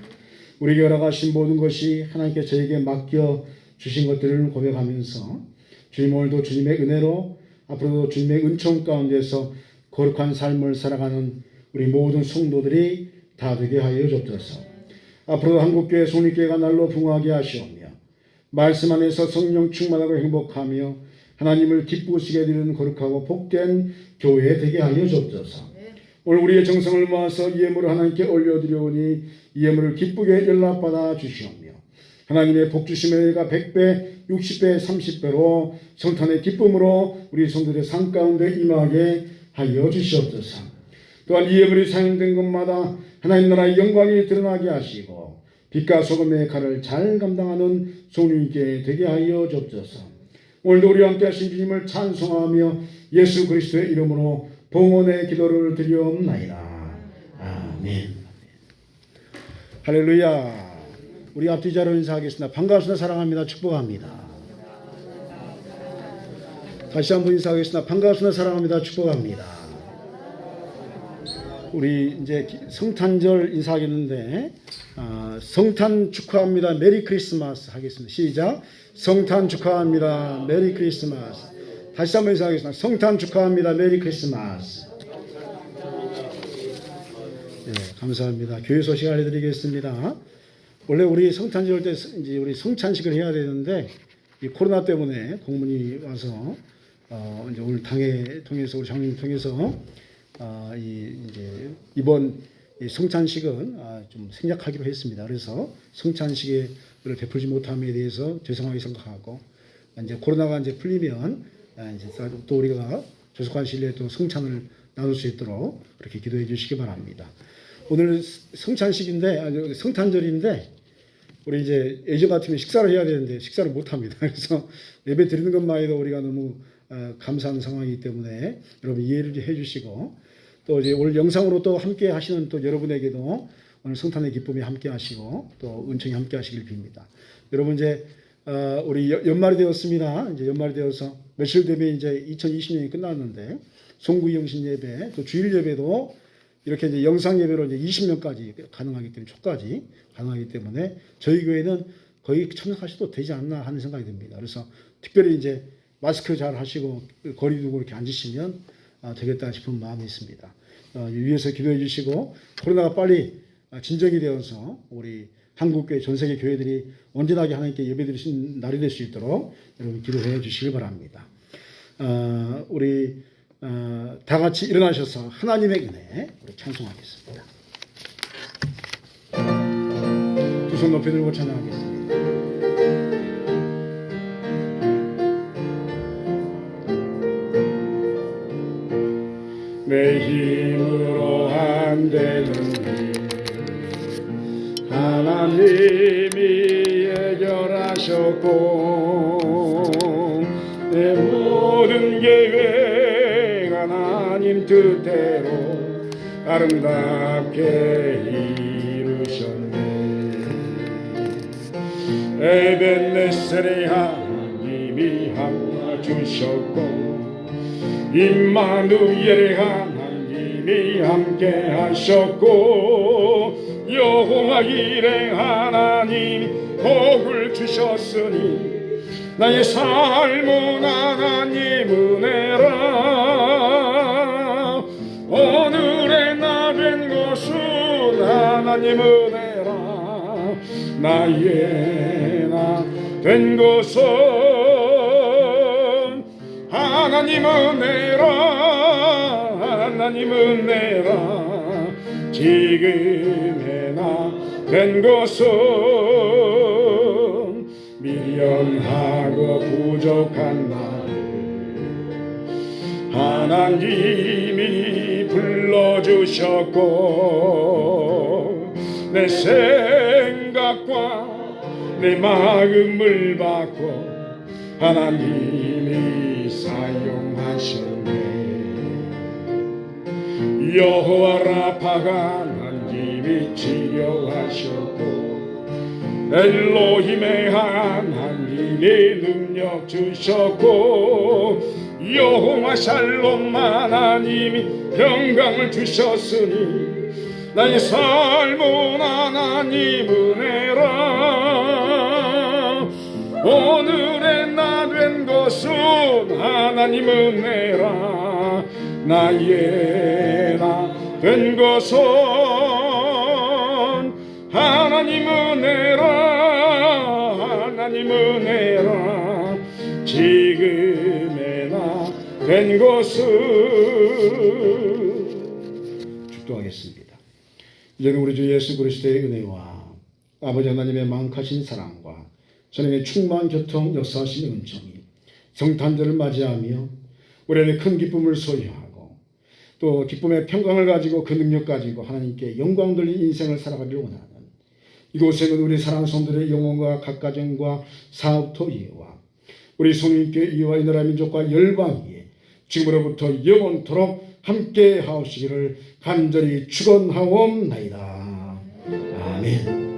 우리에게 허락하신 모든 것이 하나님께 저에게 맡겨 주신 것들을 고백하면서 주님, 오늘도 주님의 은혜로 앞으로도 주님의 은총 가운데서 거룩한 삶을 살아가는 우리 모든 성도들이 다 되게 하여 주옵소서. 앞으로도 한국교회 성립교회가 날로 부흥하게 하시오며 말씀 안에서 성령 충만하고 행복하며 하나님을 기쁘시게 되는 거룩하고 복된 교회 되게 하여 주옵소서. 오늘 우리의 정성을 모아서 이 예물을 하나님께 올려드려오니 이 예물을 기쁘게 연락받아 주시오며 하나님의 복주심의 은혜가 100배, 60배, 30배로 성탄의 기쁨으로 우리 성도들의 삶 가운데 임하게 하여 주시옵소서. 또한 이 예물이 사용된 것마다 하나님 나라의 영광이 드러나게 하시고 빛과 소금의 칼을 잘 감당하는 성령님께 되게 하여 주옵소서. 오늘도 우리와 함께 하신 주님을 찬송하며 예수 그리스도의 이름으로 봉헌의 기도를 드리옵나이다. 아멘. 할렐루야. 우리 앞뒤 자로 인사하겠습니다. 반갑습니다. 사랑합니다. 축복합니다. 다시 한번 인사하겠습니다. 반갑습니다. 사랑합니다. 축복합니다. 우리 이제 성탄절 인사하겠는데 성탄 축하합니다. 메리 크리스마스 하겠습니다. 시작. 성탄 축하합니다. 메리 크리스마스. 다시 한번 인사하겠습니다. 성탄 축하합니다. 메리 크리스마스. 네, 감사합니다. 교회 소식 알려드리겠습니다. 원래 우리 성탄절 때 이제 우리 성찬식을 해야 되는데 이 코로나 때문에 공문이 와서 이제 오늘 당회 통해서 우리 장로님 통해서 이제 이번 이 성찬식은 좀 생략하기로 했습니다. 그래서 성찬식을 베풀지 못함에 대해서 죄송하게 생각하고 이제 코로나가 이제 풀리면 이제 또 우리가 조속한 시일 내에 또 성찬을 나눌 수 있도록 그렇게 기도해 주시기 바랍니다. 오늘 성찬식인데 성탄절인데 우리 이제 예전 같으면 식사를 해야 되는데 식사를 못 합니다. 그래서 예배 드리는 것만 해도 우리가 너무 감사한 상황이기 때문에 여러분 이해를 해 주시고 또 이제 오늘 영상으로 또 함께 하시는 또 여러분에게도 오늘 성탄의 기쁨이 함께 하시고 또 은총이 함께 하시길 빕니다. 여러분 이제 우리 연말이 되었습니다. 이제 연말이 되어서 며칠 되면 이제 2020년이 끝났는데 송구영신 예배 또 주일 예배도 이렇게 이제 영상 예배로 이제 20명까지 가능하기 때문에 초까지 가능하기 때문에 저희 교회는 거의 참석하셔도 되지 않나 하는 생각이 듭니다. 그래서 특별히 이제 마스크 잘 하시고 거리 두고 이렇게 앉으시면 되겠다 싶은 마음이 있습니다. 위에서 기도해 주시고 코로나가 빨리 진정이 되어서 우리 한국교회 전 세계 교회들이 온전하게 하나님께 예배드리신 날이 될 수 있도록 여러분 기도해 주시길 바랍니다. 우리 다 같이 일어나셔서 하나님의 은혜 우리 찬송하겠습니다. 두 손 높이 들고 찬양하겠습니다. 내 힘으로 안 되는 일 하나님이 해결하셨고 내 모든 계획 하나님 뜻대로 아름답게 이루셨네. 에벤네셀의 하나님이 함께 주셨고 임마누엘의 하나님이 함께 하셨고 여호와 이레 하나님이 복을 주셨으니 나의 삶은 하나님 은혜라. 오늘의 나 된 것은 하나님 은혜라. 나의 나 된 것은 하나님 은혜라. 하나님 은혜라. 지금의 나 된 것은 미련하고 부족한 나를 하나님이 불러주셨고 내 생각과 내 마음을 바꿔 하나님이 사용하셨네. 여호와 라파가 하나님이 치료하셨고 엘로힘의 하나님이 능력 주셨고 여호와 샬롬 하나님이 평강을 주셨으니 나의 삶은 하나님 은혜라. 오늘의 나 된 것은 하나님 은혜라. 나의 나 된 것은 하나님 은혜라. 하나님 은혜라. 지금의 나 된 것은 축도하겠습니다. 이제는 우리 주 예수 그리스도의 은혜와 아버지 하나님의 만카신 사랑과 하나님의 충만한 교통 역사하시는 은총이 성탄절을 맞이하며 우리에게 큰 기쁨을 소유하고 또 기쁨의 평강을 가지고 그 능력 가지고 하나님께 영광 돌린 인생을 살아가기를 원하는 이곳에는 우리 사랑하는 성도들의 영혼과 각가정과 사업토 이해와 우리 성인교회 이해와 이 나라 민족과 열방 이해 지금으로부터 영원토록 함께 하옵시기를 간절히 축원하옵나이다. 아멘.